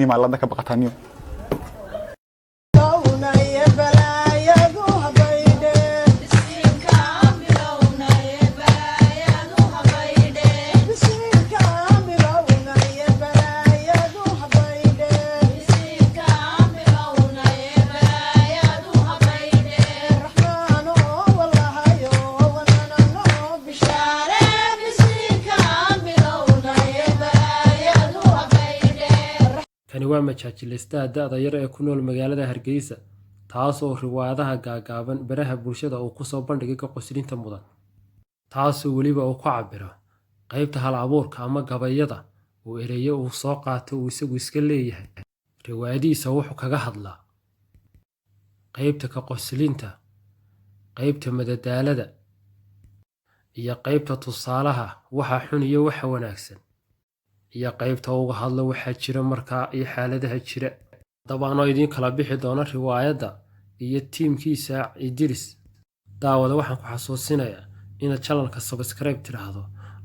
ما الله ذاك بقى تانيو kani waa majaajileysta da'da yar ee ku nool magaalada Hargeysa taasoo riwaayadaha gaagaaban baraha bulshada uu ku soo bandhigay ka qoslinta mudan taasoo waliba uu ku cabiro qaybta hal abuurka ama gabayada uu ereyo uu soo qaato uu isagu iska leeyahay riwaayadiisa wuxuu kaga hadlaa qaybta ka qoslinta qaybta madadaalada iyo qaybta tusaalaha waxa xun iyo waxa wanaagsan iyo qaybta uga hadla waxa jira markaa iyo xaaladaha jira dabaan oo idin kala bixi doona riwaayada iyo tiimkiisa Idris daawada waxaan ku xasuusinayaa inaad channelka subscribe tiraahdo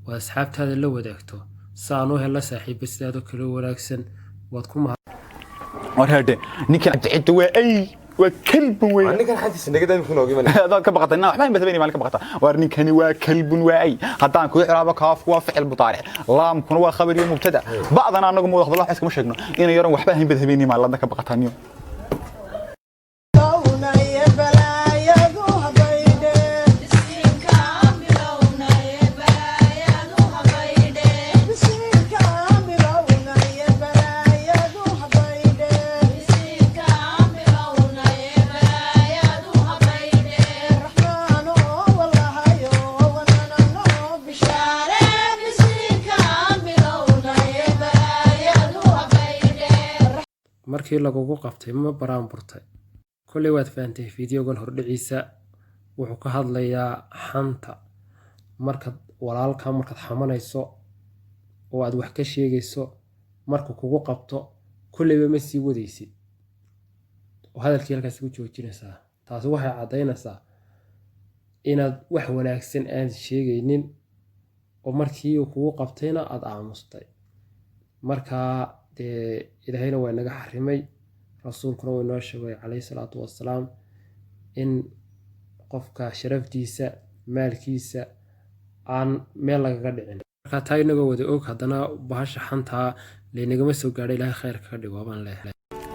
oo asxaabtaada la wadaagto saan u helo saaxiibada kale wanaagsan waad ku mahad warhade ninkan cid way وكلب وين أنا كان حاسس إنك دايما يكون واقف هذا كبقطة إنه ما يمثلني مالك بقطة وارني كان وكلب واي حتى أنكو إعراب كاف وفعل مضارع لام كن وخبر يوم مبتدأ بعضنا أنا قوم الله حسك مش هجنا إن يرون وحبه يمثلني مال الله كبقطة نيو markii lagugu qabtay ma baraan burtay kulli waad faantay fiidiyogan hordhiciisa wuxuu ka hadlayaa xanta markaad walaalka markaad xamanayso oo aad wax ka sheegayso markuu kugu qabto kulliba ma sii wadaysid oo hadalkii halkaas ku joojinaysaa taasi waxay cadaynaysaa inaad wax wanaagsan aan sheegaynin oo markii uu kugu qabtayna aad aamustay markaa إلهينا وإنك حرمي رسولكنا وإنه عليه الصلاة والسلام إن قفك شرف ديسا مال كيسا عن مالك قدعين كاتاي نقو ودئوك هدنا بهاش حانتها لأنك مسو قاري لها خير كردي وابان له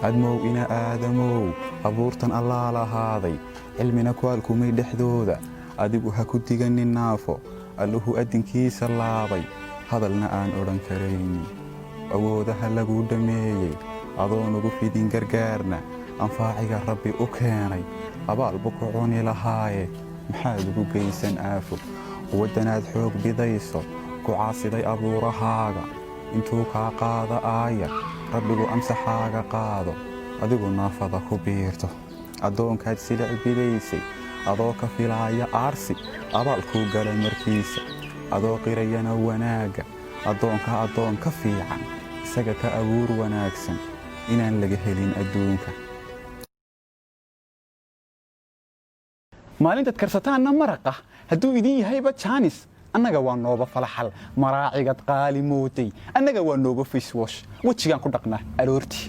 أدمو إنا آدمو أبورتن الله لهاضي علمنا كوالكو ميد حدودا أدبو هكودي غني النافو ألوهو أدن كيس اللابي هذا لنا آن أوران كريني awoodaha lagu dhameeyay adoon ugu fidin gargaarna anfaaciga rabbi u keenay abaal buku cuni lahaaye maxaad ugu geysan aafo wadanaad xoog bidayso ku caasiday abuurahaaga intuu kaa qaada aaya rabbigu amsaxaaga qaado adigu naafada ku biirto adoonkaad silic bidaysay adoo ka filaaya aarsi abaal kuu gala markiisa adoo qirayana wanaaga adoonka adoon ka fiican isaga ka abuur wanaagsan inaan laga helin adduunka maalinta karsataana maraqa hadduu idin yahayba jaanis annaga waa nooba falaxal maraacigad qaali mootay annaga waa nooba face wash wajigaan ku dhaqnaa aroortii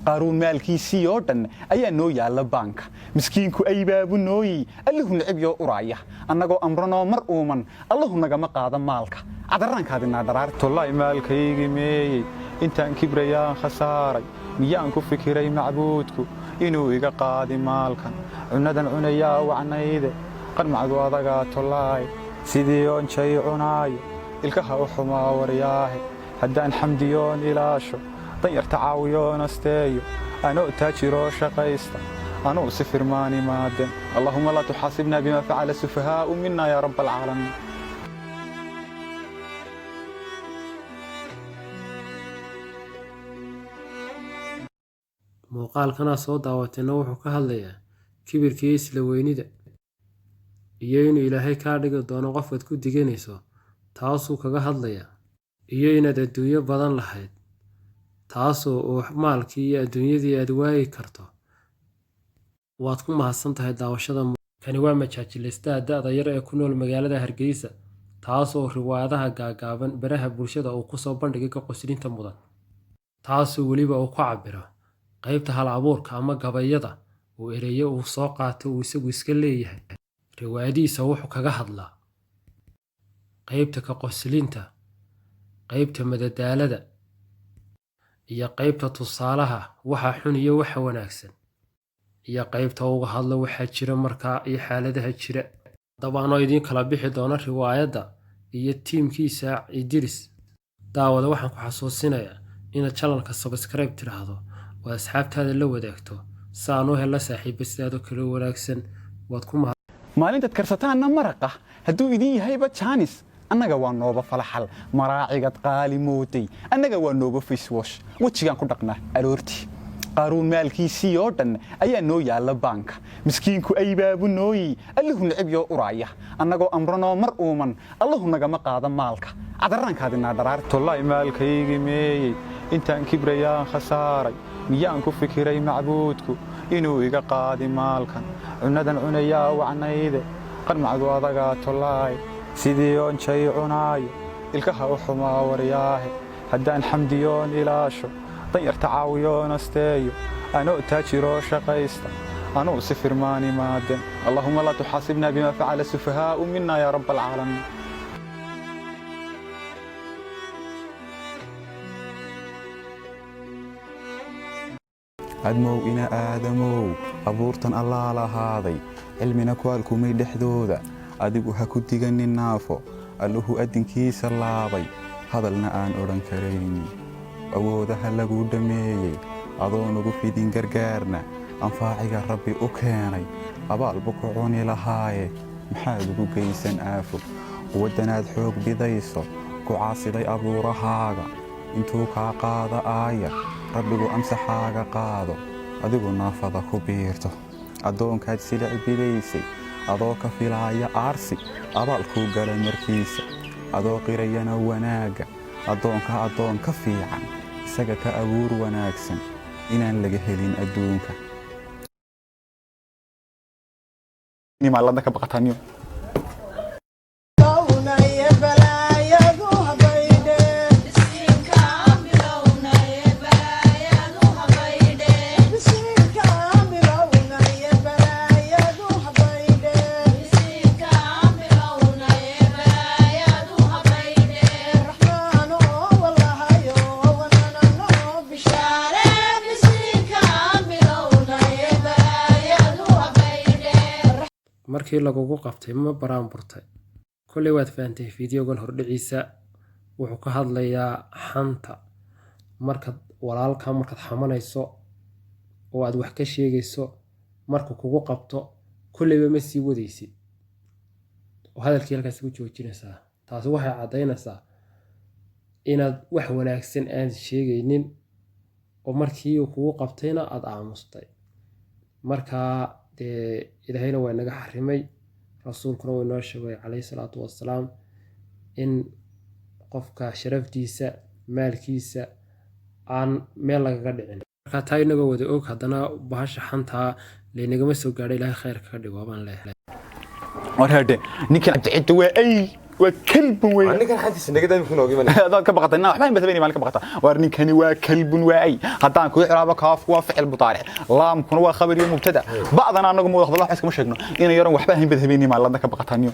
qaaruun maalkiisii oo dhan ayaa noo yaalla baanka miskiinku ay baabu nooyey allahu nicib yoo uraaya annagoo amranoo mar uuman allahu nagama qaada maalka cadaraankaadinaa dharaartollay maalkaygii meeyey intaan kibrayaan khasaaray miyaan ku fikiray macbuudku inuu iga qaadi maalkan cunadan cunayaa wacnayde qanmacdu adagaa tollaay sidii oon jay cunaayo ilkaha u xumaa waryaahe haddaan xamdiyoon ilaasho danyarta caawiyoon asteeyo anoo taajiroo shaqaysta anuu si firmaani maaden allahuma laa tuxaasibna bima facala sufahaa'u mina yaa rab alcaalamiin muuqaalkana soo daawatayna wuxuu ka hadlayaa kibirka iyo isla weynida iyo inuu ilaahay kaa dhigi doono qofkaad ku diganayso taasuu kaga hadlayaa iyo inaad adduunyo badan lahayd taasoo oo maalkii iyo adduunyadii aad waayi karto waad ku mahadsan tahay daawashada kani waa majaajileysta da'da yar ee ku nool magaalada Hargeysa taasoo riwaayadaha gaagaaban baraha bulshada uu ku soo bandhigay ka qoslinta mudan taasoo weliba uu ku cabiro qaybta hal abuurka ama gabayada uu ereyo uu soo qaato uu isagu iska leeyahay. Riwaayadihiisa wuxuu kaga hadlaa qaybta ka qoslinta, qaybta madadaalada, iyo qaybta tusaalaha waxa xun iyo waxa wanaagsan, iyo qaybta uga hadla waxa jira markaa iyo xaaladaha jira. Haddaba anoo idiin kala bixi doona riwaayadda iyo tiimkiisa Idris. daawada waxaan ku xasuusinayaa inaad channelka subscribe tiraahdo oo asxaabtaada la wadaagto si aan u helo saaxiibasidaado kale wanaagsan. waad ku maalintaad karsataanna maraqa hadduu idin yahayba jaanis annaga waa nooba falaxal maraacigad qaali mootay annaga waa nooba face wash wejigaan ku dhaqnaa aroortii qaaruun maalkiisii oo dhan ayaa noo yaalla baanka miskiinku ay baabu nooyi allahu nicib yoo uraaya annagoo amranoo mar uuman allahu nagama qaada maalka cadarraankaadinaa dharaartollay maalkaygii meeyey intaan kibrayaan khasaaray miyaan ku fikiray macbuudku inuu iga qaadi maalkan cunadan cunayaa wacnayde qarmacdu adagaa tollaay sidii oon jay cunaayo ilkaha u xumaa waryaahe haddaan xamdiyoon ilaasho danyarta caawiyoon asteeyo anoo taajiroo shaqaysta anuu si firmaani maaden allahuma laa tuxaasibna bima facala sufahaa'u mina yaa rab alcaalamiin. admow ina aadamow abuurtan allaa lahaaday cilmina kuwaalkumay dhexdooda adigu ha ku diganin naafo alluhu addinkiisa laabay hadalna aan odhan karayni awoodaha laguu dhammeeyey adoonugu fidin gargaarna anfaaciga rabbi u keenay abaalbu ku cuni lahaaye maxaad ugu geysan aafo waddanaad xoog bidayso ku caasiday abuurahaaga intuu kaa qaada aaya rabbigu amsaxaaga qaado adigu naafada ku biirto addoonkaad silic bilaysay adoo ka filaaya aarsi abaalkuu gala markiisa adoo qirayana wanaagga addoonka addoon ka fiican isaga ka abuur wanaagsan inaan laga helin adduunka. markii lagugu qabtay ma baraanburtay. Kolley waad fahamtay fiidiyogan hordhiciisa wuxuu ka hadlayaa xanta markaad walaalka markaad xamanayso oo aad wax ka sheegayso markuu kugu qabto kolleyba ma sii wadaysid oo hadalkii halkaas ku joojinaysaa. taasi waxay caddaynaysaa inaad wax wanaagsan aan sheegaynin oo markii uu kugu qabtayna aad aamustay. markaa ilaahayna waa naga xarimay rasuulkuna waa inoo sheegay calayhi salaatu wassalaam in qofka sharaftiisa maalkiisa aan meel lagaga dhicin. markaa taa inagoo wada og haddana bahasha xantaa laynagama soo gaadhay ilaahay khayrka ka dhigo baan leeyahay. warhade ninkan abdicidda waa ay وكلب وين ninkan xantiisa naga daami ku noogi هذا كبقتنا waxba inbadabani maalka baqata war ninkani waa kalbun waay hadaan ku xiraabo kaaf waa ficil mudaaric laamkuna waa khabar iyo mubtada bacdana anagu mudaqdo wax iska ma sheegno in yaran waxba inbadabani maalka ka baqataniyo